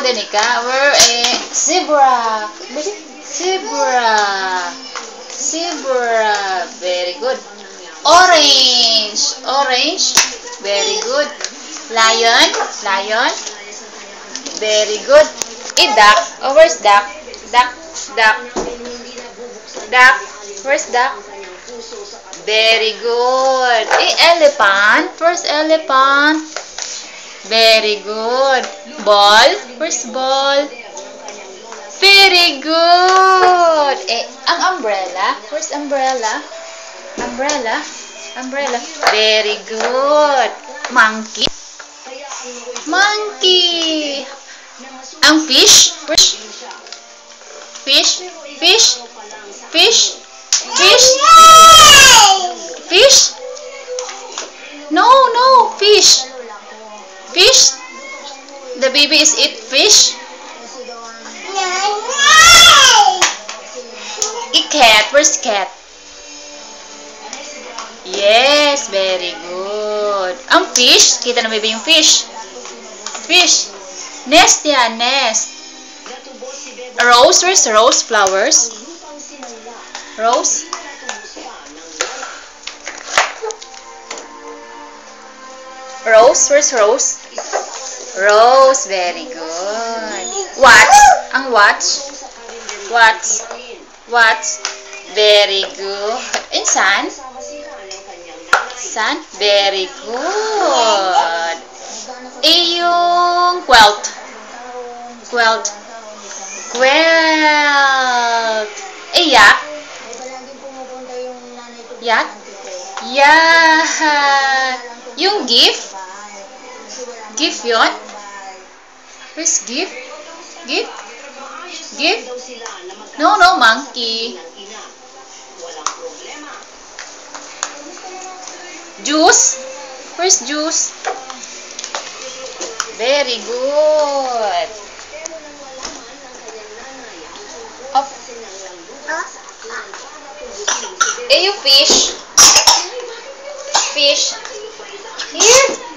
Danica. We're a zebra. Zebra. Zebra. Very good. Orange. Orange. Very good. Lion. Lion. Very good. Duck. Oh, where's duck? Duck. Duck. Duck. Where's duck? Very good. Elephant. Where's elephant? Very good. Ball. Where's ball? Very good. Ang umbrella. Where's umbrella? Umbrella. Umbrella. Very good. Monkey. Monkey. Ang fish. Fish. Fish. Fish. Fish. Fish. Fish. No, no. Fish. Fish. The baby is eat fish. Cat. Where's cat? Yes, very good. Ang fish. Kita na baby yung fish. Fish. Nest yan, nest. Rose. Where's rose? Flowers. Rose. Rose. Where's rose? Rose. Very good. Watch. Ang watch. Watch. Watch. Very good. And sun. Sun. Very good. Yung quilt. Quilt. Quilt. Yak. Yak. Yeah. Yung gift. Gift yun? Where's gift? Gift? Gift? No, no, monkey. Juice? Where's juice? Very good. Up. Yung fish. Fish. Here.